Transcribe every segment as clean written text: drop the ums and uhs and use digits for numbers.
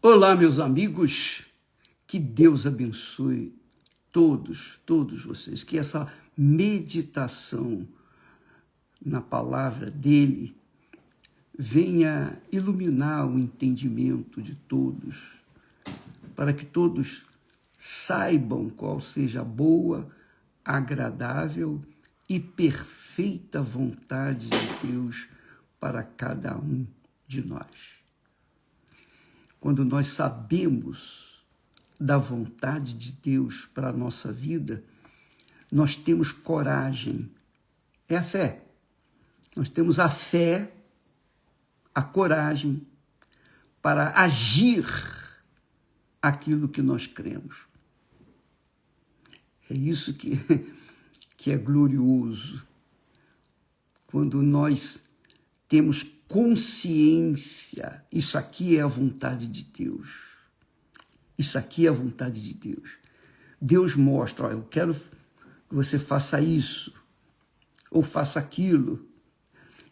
Olá, meus amigos, que Deus abençoe todos vocês, que essa meditação na palavra dele venha iluminar o entendimento de todos, para que todos saibam qual seja a boa, agradável e perfeita vontade de Deus para cada um de nós. Quando nós sabemos da vontade de Deus para a nossa vida, nós temos coragem. É a fé. Nós temos a fé, a coragem para agir aquilo que nós cremos. É isso que é glorioso. Quando nós temos consciência, isso aqui é a vontade de Deus. Isso aqui é a vontade de Deus. Deus mostra, eu quero que você faça isso, ou faça aquilo.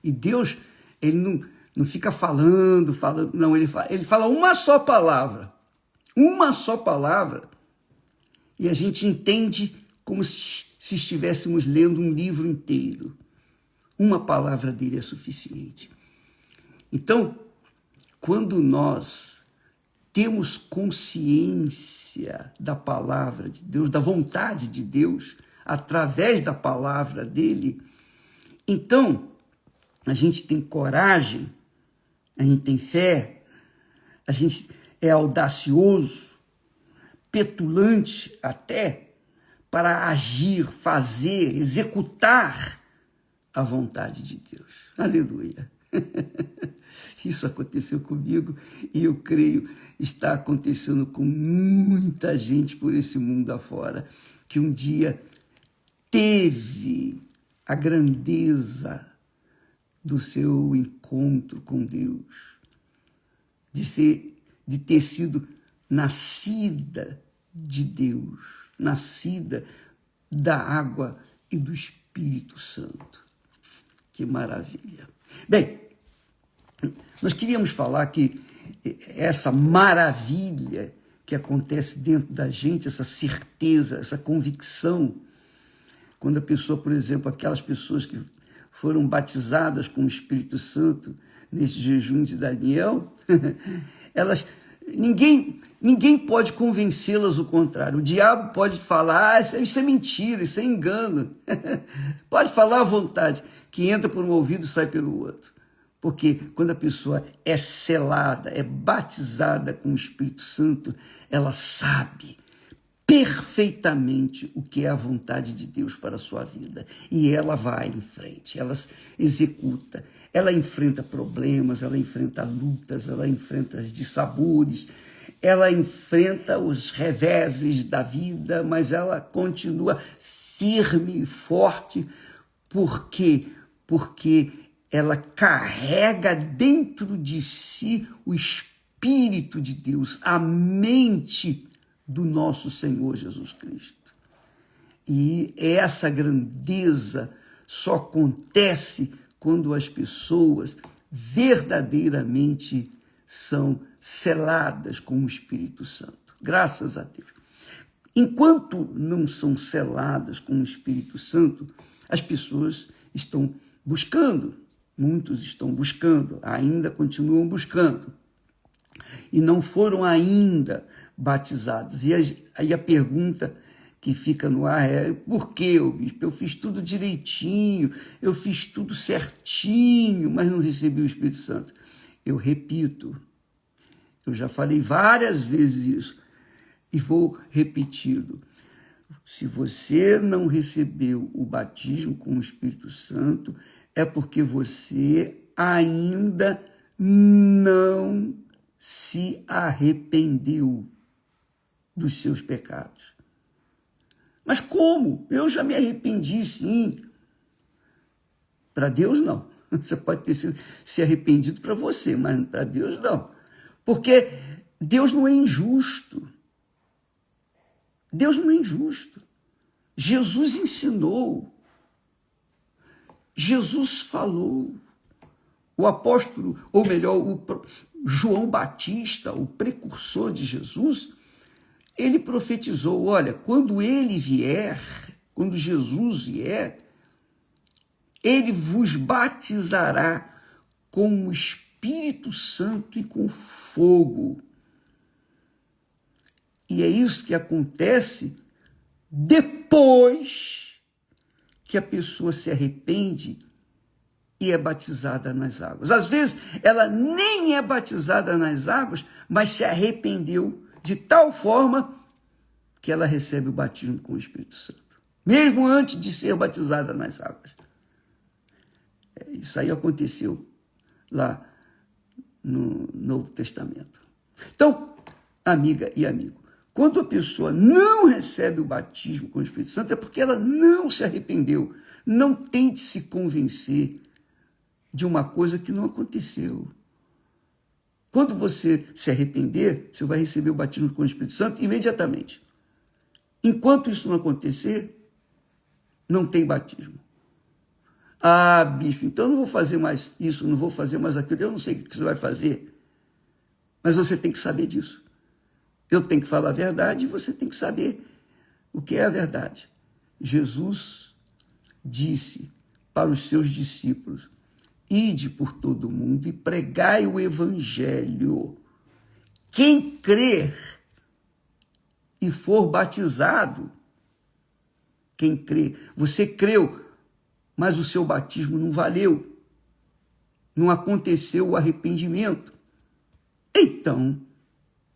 E Deus, ele não fica falando, não, ele fala uma só palavra, e a gente entende como se estivéssemos lendo um livro inteiro. Uma palavra dele é suficiente. Então, quando nós temos consciência da palavra de Deus, da vontade de Deus, através da palavra dele, então a gente tem coragem, a gente tem fé, a gente é audacioso, petulante até, para agir, fazer, executar a vontade de Deus. Aleluia! Isso aconteceu comigo e eu creio está acontecendo com muita gente por esse mundo afora, que um dia teve a grandeza do seu encontro com Deus, de ter sido nascida de Deus, nascida da água e do Espírito Santo. Que maravilha! Bem, nós queríamos falar que essa maravilha que acontece dentro da gente, essa certeza, essa convicção, quando a pessoa, por exemplo, aquelas pessoas que foram batizadas com o Espírito Santo nesse jejum de Daniel, ninguém pode convencê-las o contrário. O diabo pode falar, isso é mentira, isso é engano. Pode falar à vontade, que entra por um ouvido e sai pelo outro. Porque quando a pessoa é selada, é batizada com o Espírito Santo, ela sabe perfeitamente o que é a vontade de Deus para a sua vida. E ela vai em frente, ela executa, ela enfrenta problemas, ela enfrenta lutas, ela enfrenta os dissabores, ela enfrenta os reveses da vida, mas ela continua firme e forte, porque ela carrega dentro de si o Espírito de Deus, a mente do nosso Senhor Jesus Cristo. E essa grandeza só acontece quando as pessoas verdadeiramente são seladas com o Espírito Santo. Graças a Deus. Enquanto não são seladas com o Espírito Santo, as pessoas estão buscando. Muitos estão buscando, ainda continuam buscando. E não foram ainda batizados. E aí a pergunta que fica no ar é: por que, bispo? Eu fiz tudo direitinho, eu fiz tudo certinho, mas não recebi o Espírito Santo. Eu repito, eu já falei várias vezes isso e vou repeti-lo. Se você não recebeu o batismo com o Espírito Santo, é porque você ainda não se arrependeu dos seus pecados. Mas como? Eu já me arrependi, sim. Para Deus, não. Você pode ter se arrependido para você, mas para Deus, não. Porque Deus não é injusto. Deus não é injusto. Jesus ensinou. Jesus falou. O apóstolo, ou melhor, João Batista, o precursor de Jesus, ele profetizou, olha, quando ele vier, quando Jesus vier, ele vos batizará com o Espírito Santo e com fogo. E é isso que acontece depois que a pessoa se arrepende e é batizada nas águas. Às vezes, ela nem é batizada nas águas, mas se arrependeu de tal forma que ela recebe o batismo com o Espírito Santo, mesmo antes de ser batizada nas águas. Isso aí aconteceu lá no Novo Testamento. Então, amiga e amigo, quando a pessoa não recebe o batismo com o Espírito Santo, é porque ela não se arrependeu. Não tente se convencer de uma coisa que não aconteceu. Quando você se arrepender, você vai receber o batismo com o Espírito Santo imediatamente. Enquanto isso não acontecer, não tem batismo. Ah, bispo, então eu não vou fazer mais isso, não vou fazer mais aquilo, eu não sei o que você vai fazer. Mas você tem que saber disso. Eu tenho que falar a verdade e você tem que saber o que é a verdade. Jesus disse para os seus discípulos: ide por todo o mundo e pregai o evangelho. Quem crer e for batizado, quem crê, você creu, mas o seu batismo não valeu, não aconteceu o arrependimento. Então,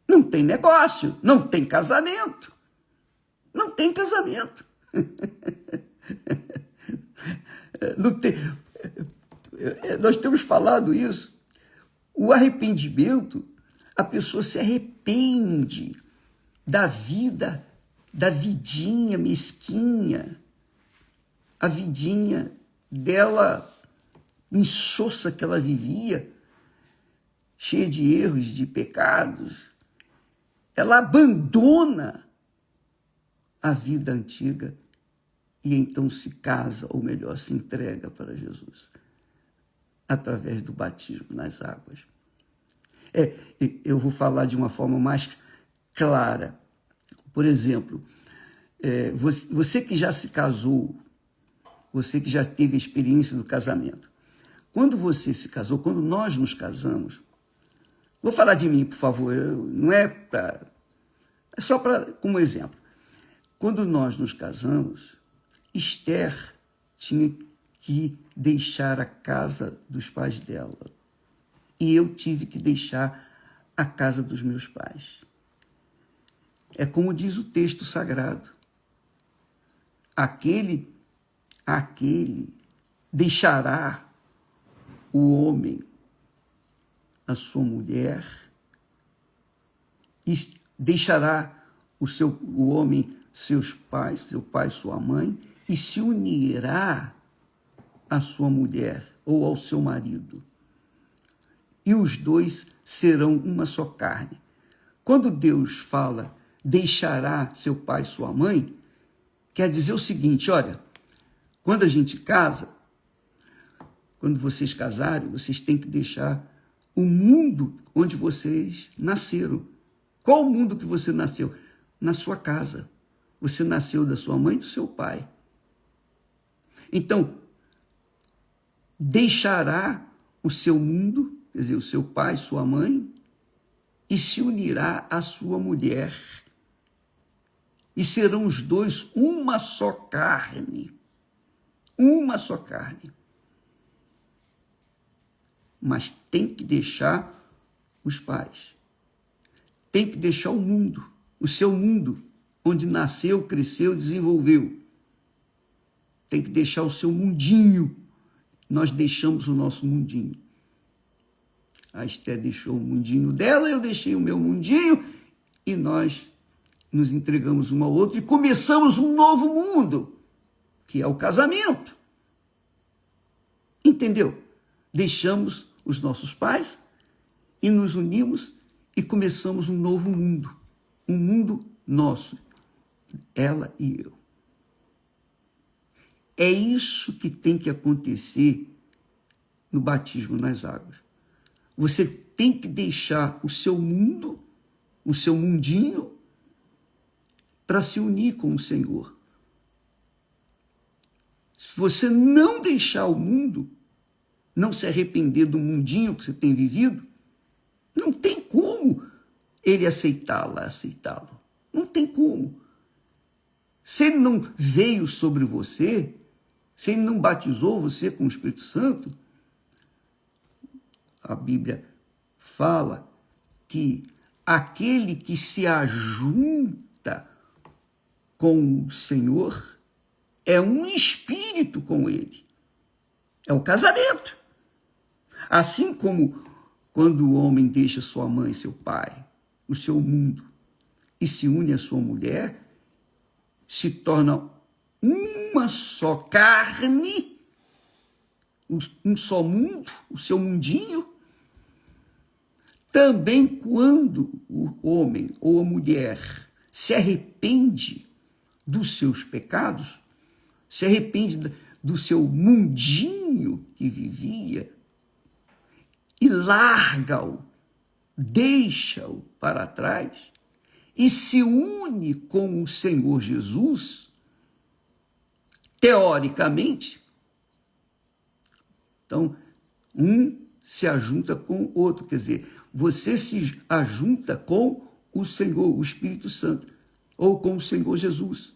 não tem negócio, não tem casamento. Não tem casamento. Não tem... Nós temos falado isso. O arrependimento, a pessoa se arrepende da vida, da vidinha mesquinha, a vidinha dela insossa que ela vivia, cheia de erros, de pecados. Ela abandona a vida antiga e então se casa, ou melhor, se entrega para Jesus, através do batismo nas águas. Eu vou falar de uma forma mais clara. Por exemplo, você que já se casou, você que já teve a experiência do casamento, quando você se casou, quando nós nos casamos, vou falar de mim, por favor, não é para... É só como exemplo. Quando nós nos casamos, Esther tinha que deixar a casa dos pais dela. E eu tive que deixar a casa dos meus pais. É como diz o texto sagrado. Aquele deixará o homem a sua mulher e deixará o homem seus pais, seu pai, sua mãe, e se unirá à sua mulher ou ao seu marido. E os dois serão uma só carne. Quando Deus fala, deixará seu pai e sua mãe, quer dizer o seguinte, olha, quando a gente casa, quando vocês casarem, vocês têm que deixar o mundo onde vocês nasceram. Qual o mundo que você nasceu? Na sua casa. Você nasceu da sua mãe e do seu pai. Então, deixará o seu mundo, quer dizer, o seu pai, sua mãe, e se unirá à sua mulher. E serão os dois uma só carne. Uma só carne. Mas tem que deixar os pais. Tem que deixar o mundo, o seu mundo, onde nasceu, cresceu, desenvolveu. Tem que deixar o seu mundinho. Nós deixamos o nosso mundinho. A Esther deixou o mundinho dela, eu deixei o meu mundinho, e nós nos entregamos um ao outro e começamos um novo mundo, que é o casamento. Entendeu? Deixamos os nossos pais e nos unimos e começamos um novo mundo. Um mundo nosso. Ela e eu. É isso que tem que acontecer no batismo nas águas. Você tem que deixar o seu mundo, o seu mundinho, para se unir com o Senhor. Se você não deixar o mundo, não se arrepender do mundinho que você tem vivido, não tem como ele aceitá-lo. Não tem como. Se ele não veio sobre você, se ele não batizou você com o Espírito Santo, a Bíblia fala que aquele que se ajunta com o Senhor é um espírito com ele. É o casamento. Assim como quando o homem deixa sua mãe e seu pai, o seu mundo, e se une à sua mulher, se torna uma só carne, um só mundo, o seu mundinho. Também quando o homem ou a mulher se arrepende dos seus pecados, se arrepende do seu mundinho que vivia e larga-o, deixa-o para trás e se une com o Senhor Jesus, teoricamente, então, um se ajunta com o outro, quer dizer, você se ajunta com o Senhor, o Espírito Santo, ou com o Senhor Jesus.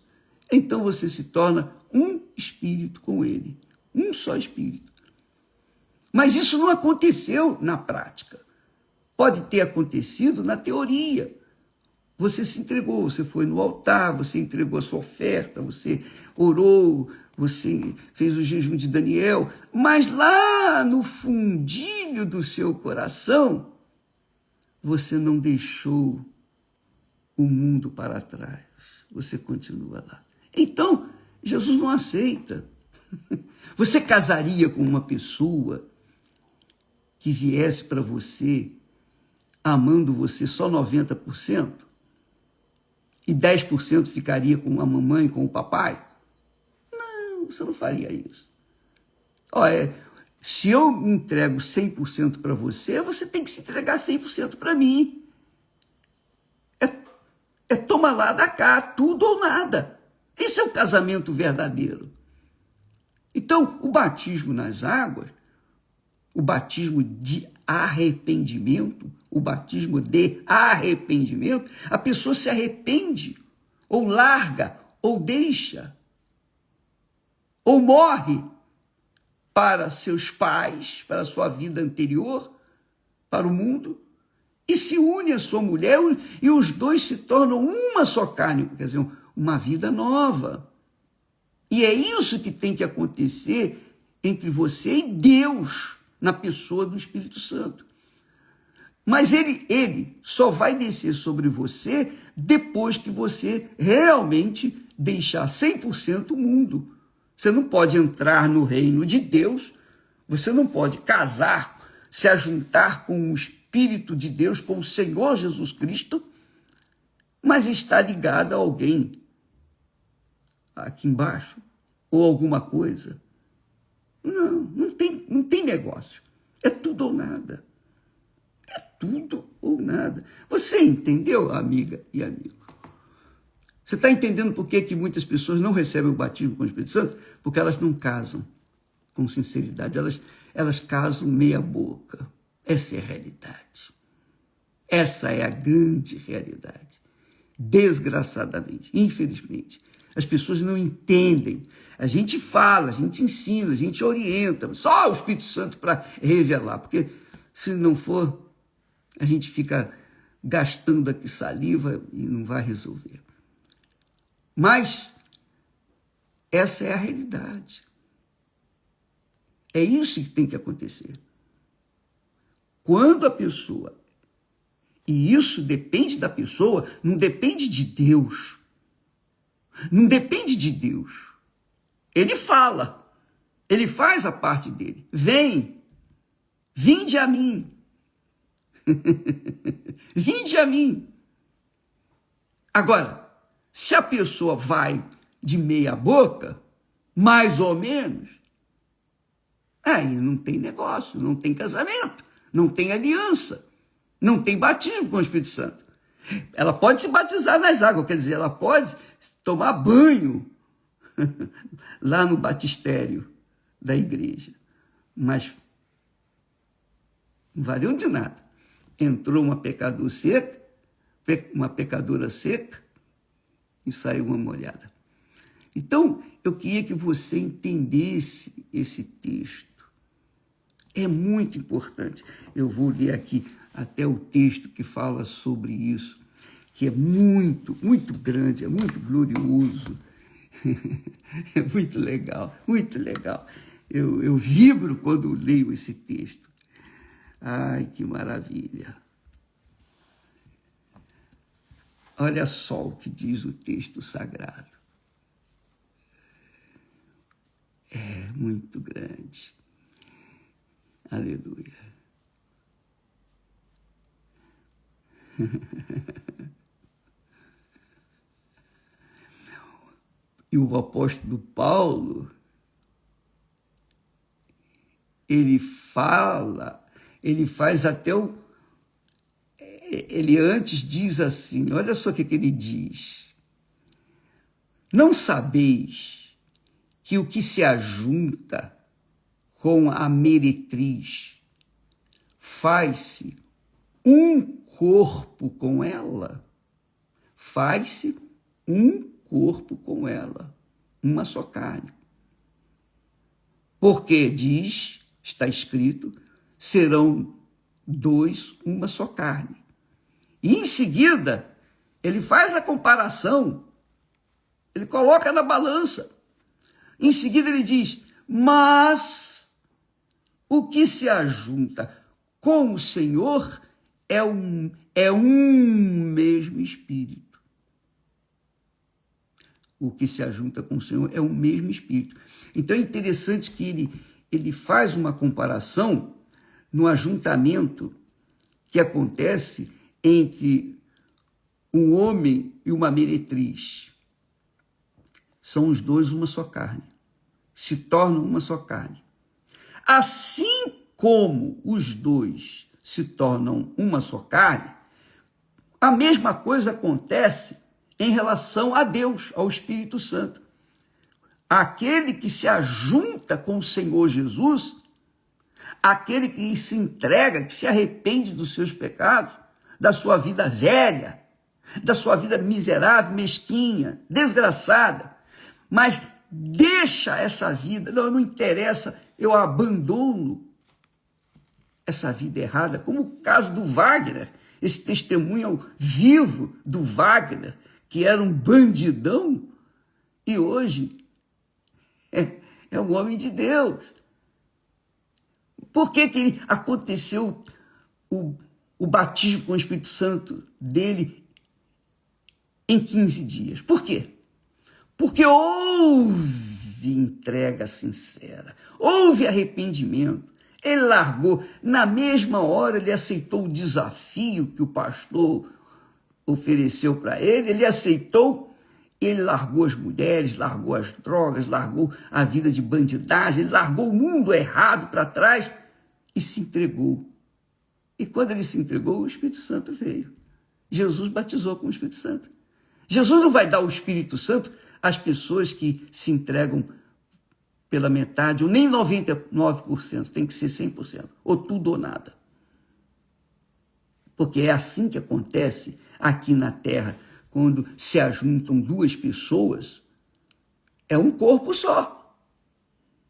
Então você se torna um espírito com ele, um só espírito. Mas isso não aconteceu na prática. Pode ter acontecido na teoria. Você se entregou, você foi no altar, você entregou a sua oferta, você orou, você fez o jejum de Daniel, mas lá no fundilho do seu coração, você não deixou o mundo para trás. Você continua lá. Então, Jesus não aceita. Você casaria com uma pessoa que viesse para você amando você só 90%? E 10% ficaria com a mamãe, com o papai? Não, você não faria isso. Olha, se eu me entrego 100% para você, você tem que se entregar 100% para mim. É toma lá da cá, tudo ou nada. Esse é o casamento verdadeiro. Então, o batismo nas águas, o batismo de arrependimento, a pessoa se arrepende, ou larga, ou deixa, ou morre para seus pais, para a sua vida anterior, para o mundo, e se une à sua mulher, e os dois se tornam uma só carne, quer dizer, uma vida nova. E é isso que tem que acontecer entre você e Deus, na pessoa do Espírito Santo. Mas ele só vai descer sobre você depois que você realmente deixar 100% o mundo. Você não pode entrar no reino de Deus, você não pode casar, se ajuntar com o Espírito de Deus, com o Senhor Jesus Cristo, mas está ligado a alguém aqui embaixo, ou alguma coisa. Não tem negócio. É tudo ou nada. É tudo ou nada. Você entendeu, amiga e amigo? Você está entendendo por que muitas pessoas não recebem o batismo com o Espírito Santo? Porque elas não casam com sinceridade. Elas casam meia boca. Essa é a realidade. Essa é a grande realidade. Desgraçadamente, infelizmente, as pessoas não entendem. A gente fala, a gente ensina, a gente orienta. Só o Espírito Santo para revelar. Porque se não for, a gente fica gastando aqui saliva e não vai resolver. Mas essa é a realidade. É isso que tem que acontecer. Quando a pessoa, e isso depende da pessoa, não depende de Deus. Não depende de Deus. Ele fala, ele faz a parte dele. Vinde a mim. Vinde a mim. Agora, se a pessoa vai de meia boca, mais ou menos, aí não tem negócio, não tem casamento. não tem aliança, não tem batismo com o Espírito Santo. Ela pode se batizar nas águas, quer dizer, ela pode tomar banho lá no batistério da igreja, mas não valeu de nada. Entrou uma pecadora seca e saiu uma molhada. Então, eu queria que você entendesse esse texto. É muito importante. Eu vou ler aqui até o texto que fala sobre isso, que é muito, muito grande, é muito glorioso. É muito legal, muito legal. Eu vibro quando leio esse texto. Ai, que maravilha. Olha só o que diz o texto sagrado. É muito grande. Aleluia. E o apóstolo Paulo, ele faz até ele antes diz assim, olha só o que ele diz. Não sabeis que o que se ajunta com a meretriz faz-se um corpo com ela? Faz-se um corpo com ela, uma só carne. Porque diz, está escrito, serão dois, uma só carne. E em seguida, ele faz a comparação, ele coloca na balança. Em seguida ele diz, mas o que se ajunta com o Senhor é um mesmo Espírito. O que se ajunta com o Senhor é o mesmo Espírito. Então é interessante que ele faz uma comparação no ajuntamento que acontece entre um homem e uma meretriz. São os dois uma só carne. Se tornam uma só carne. Assim como os dois se tornam uma só carne, a mesma coisa acontece em relação a Deus, ao Espírito Santo. Aquele que se ajunta com o Senhor Jesus, aquele que se entrega, que se arrepende dos seus pecados, da sua vida velha, da sua vida miserável, mesquinha, desgraçada, mas deixa essa vida, não interessa, eu abandono essa vida errada, como o caso do Wagner, esse testemunho vivo do Wagner, que era um bandidão, e hoje é um homem de Deus. Por que aconteceu o batismo com o Espírito Santo dele em 15 dias? Por quê? Porque houve entrega sincera, houve arrependimento. Ele largou, na mesma hora ele aceitou o desafio que o pastor ofereceu para ele, ele aceitou, ele largou as mulheres, largou as drogas, largou a vida de bandidagem, ele largou o mundo errado para trás e se entregou. E quando ele se entregou, o Espírito Santo veio. Jesus batizou com o Espírito Santo. Jesus não vai dar o Espírito Santo às pessoas que se entregam pela metade, ou nem 99%, tem que ser 100%, ou tudo ou nada. Porque é assim que acontece aqui na Terra, quando se ajuntam duas pessoas, é um corpo só.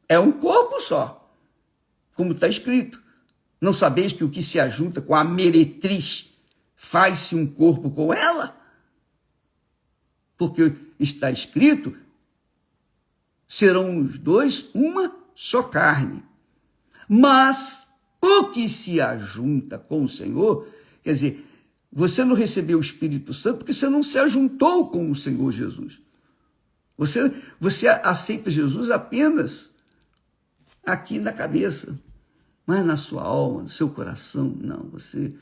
É um corpo só. Como está escrito. Não sabeis que o que se ajunta com a meretriz faz-se um corpo com ela? Porque está escrito, serão os dois uma só carne. Mas o que se ajunta com o Senhor, quer dizer, você não recebeu o Espírito Santo porque você não se ajuntou com o Senhor Jesus. Você aceita Jesus apenas aqui na cabeça, mas na sua alma, no seu coração, não. Você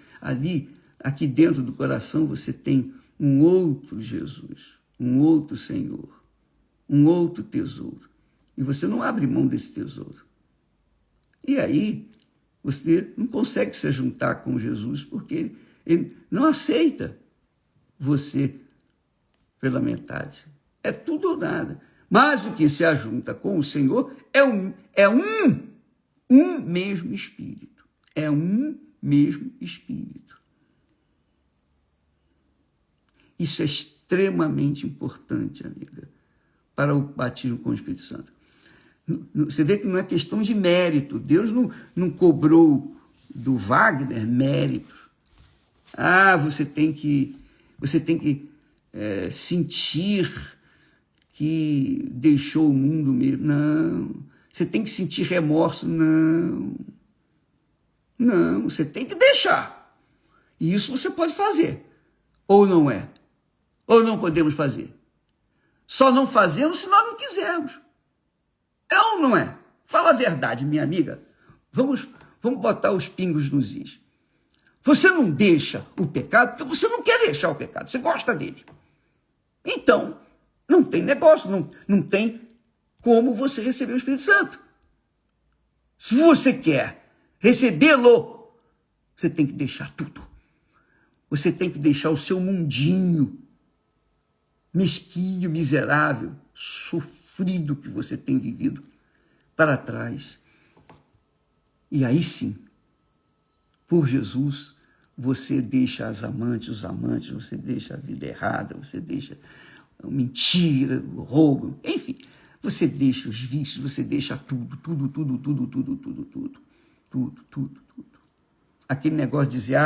aqui dentro do coração, você tem um outro Jesus, um outro Senhor, um outro tesouro. E você não abre mão desse tesouro. E aí, Você não consegue se juntar com Jesus porque ele não aceita você pela metade. É tudo ou nada. Mas o que se ajunta com o Senhor é um mesmo Espírito. É um mesmo Espírito. Isso é extremamente importante, amiga, para o batismo com o Espírito Santo. Você vê que não é questão de mérito. Deus não cobrou do Wagner mérito. Você tem que sentir que deixou o mundo mesmo. Não. Você tem que sentir remorso. Não. Não, você tem que deixar. E isso você pode fazer. Ou não é? Ou não podemos fazer? Só não fazemos se nós não quisermos. É ou não é? Fala a verdade, minha amiga. Vamos botar os pingos nos is. Você não deixa o pecado porque você não quer deixar o pecado. Você gosta dele. Então, não tem negócio, não tem como você receber o Espírito Santo. Se você quer recebê-lo, você tem que deixar tudo. Você tem que deixar o seu mundinho mesquinho, miserável, sofrido que você tem vivido para trás. E aí sim, por Jesus, você deixa os amantes, você deixa a vida errada, você deixa a mentira, o roubo, enfim, você deixa os vícios, você deixa tudo. Aquele negócio de dizer,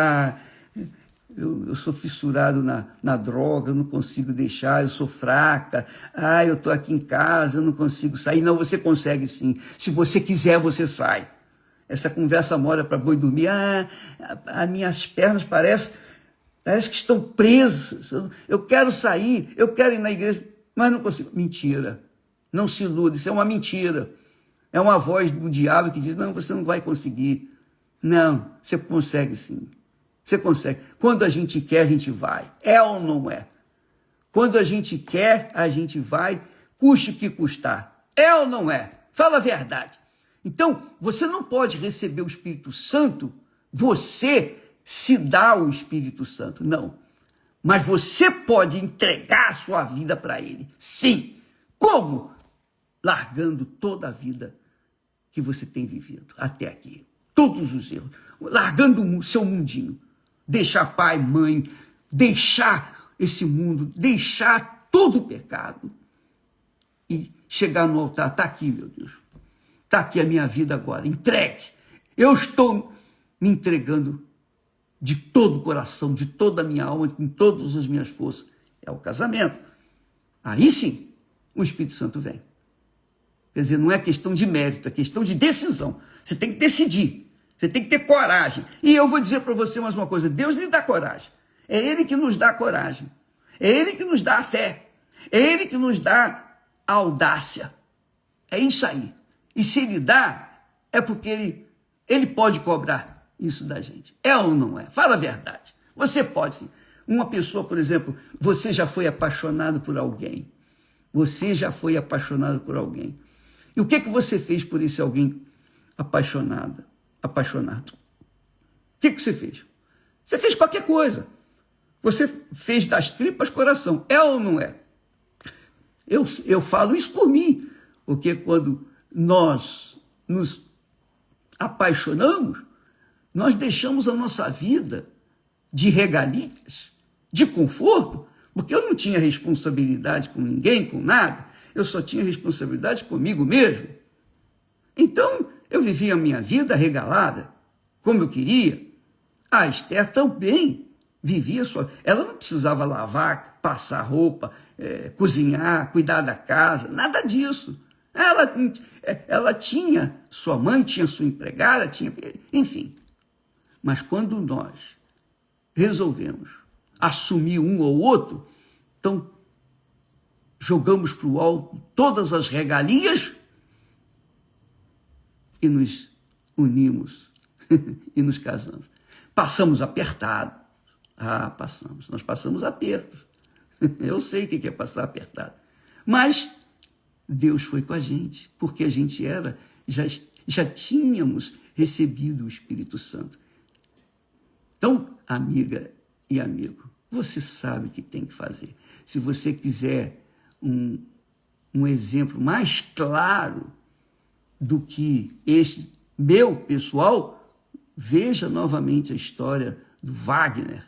eu sou fissurado na droga, eu não consigo deixar, eu sou fraca, eu estou aqui em casa, eu não consigo sair. Não, você consegue sim. Se você quiser, você sai. Essa conversa mora para boi dormir. As minhas pernas parece que estão presas. Eu quero sair, eu quero ir na igreja, mas não consigo. Mentira. Não se ilude, isso é uma mentira. É uma voz do diabo que diz, não, você não vai conseguir. Não, você consegue sim. Você consegue. Quando a gente quer, a gente vai. É ou não é? Quando a gente quer, a gente vai, custe o que custar. É ou não é? Fala a verdade. Então, você não pode receber o Espírito Santo, você se dá o Espírito Santo. Não. Mas você pode entregar a sua vida para ele. Sim. Como? Largando toda a vida que você tem vivido até aqui. Todos os erros. Largando o seu mundinho. Deixar pai, mãe, deixar esse mundo, deixar todo o pecado e chegar no altar. Está aqui, meu Deus. Está aqui a minha vida agora, entregue. Eu estou me entregando de todo o coração, de toda a minha alma, com todas as minhas forças. É o casamento. Aí sim, o Espírito Santo vem. Quer dizer, não é questão de mérito, é questão de decisão. Você tem que decidir. Você tem que ter coragem. E eu vou dizer para você mais uma coisa. Deus lhe dá coragem. É Ele que nos dá coragem. É Ele que nos dá a fé. É Ele que nos dá a audácia. É isso aí. E se Ele dá, é porque Ele pode cobrar isso da gente. É ou não é? Fala a verdade. Você pode sim. Uma pessoa, por exemplo, você já foi apaixonado por alguém. Você já foi apaixonado por alguém. E o que você fez por esse alguém apaixonado? O que você fez? Você fez qualquer coisa. Você fez das tripas coração. É ou não é? Eu falo isso por mim. Porque quando nós nos apaixonamos, nós deixamos a nossa vida de regalias, de conforto, porque eu não tinha responsabilidade com ninguém, com nada. Eu só tinha responsabilidade comigo mesmo. Então, eu vivia a minha vida regalada, como eu queria. A Esther também vivia sua... Ela não precisava lavar, passar roupa, cozinhar, cuidar da casa, nada disso. Ela tinha sua mãe, tinha sua empregada, tinha... Enfim. Mas quando nós resolvemos assumir um ou outro, então jogamos para o alto todas as regalias e nos unimos e nos casamos. Passamos apertado. Passamos. Nós passamos apertos. Eu sei o que é passar apertado. Mas Deus foi com a gente, porque a gente já tínhamos recebido o Espírito Santo. Então, amiga e amigo, você sabe o que tem que fazer. Se você quiser um exemplo mais claro do que este meu pessoal, veja novamente a história do Wagner.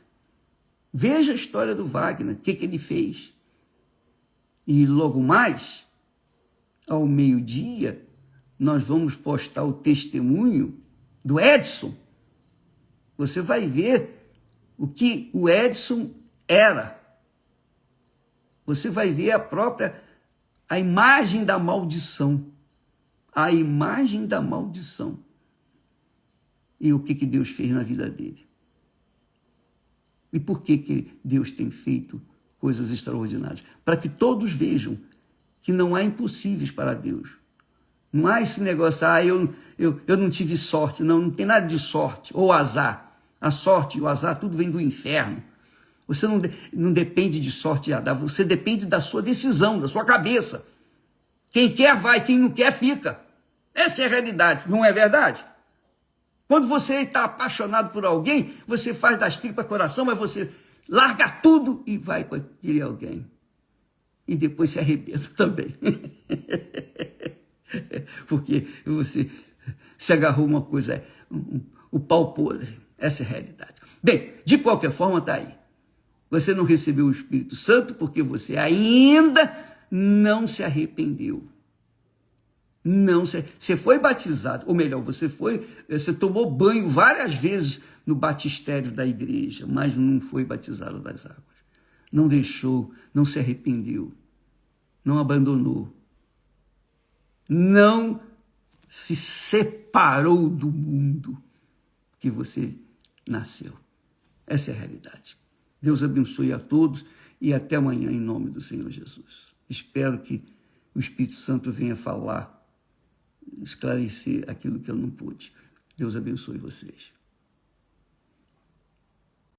Veja a história do Wagner, o que ele fez. E logo mais, ao meio-dia, nós vamos postar o testemunho do Edson. Você vai ver o que o Edson era. Você vai ver a imagem da maldição. A imagem da maldição. E o que Deus fez na vida dele. E por que Deus tem feito coisas extraordinárias? Para que todos vejam que não há impossíveis para Deus. Não há esse negócio, eu não tive sorte. Não tem nada de sorte ou azar. A sorte e o azar, tudo vem do inferno. Você não depende de sorte e azar, você depende da sua decisão, da sua cabeça. Quem quer vai, quem não quer fica. Essa é a realidade, não é verdade? Quando você está apaixonado por alguém, você faz das tripas coração, mas você larga tudo e vai com aquele alguém. E depois se arrebenta também. Porque você se agarrou uma coisa, o pau podre. Essa é a realidade. Bem, de qualquer forma está aí. Você não recebeu o Espírito Santo porque você ainda não se arrependeu. Você foi batizado, ou melhor, você tomou banho várias vezes no batistério da igreja, mas não foi batizado das águas. Não deixou, não se arrependeu, não abandonou, não se separou do mundo que você nasceu. Essa é a realidade. Deus abençoe a todos e até amanhã em nome do Senhor Jesus. Espero que o Espírito Santo venha falar, esclarecer aquilo que eu não pude. Deus abençoe vocês.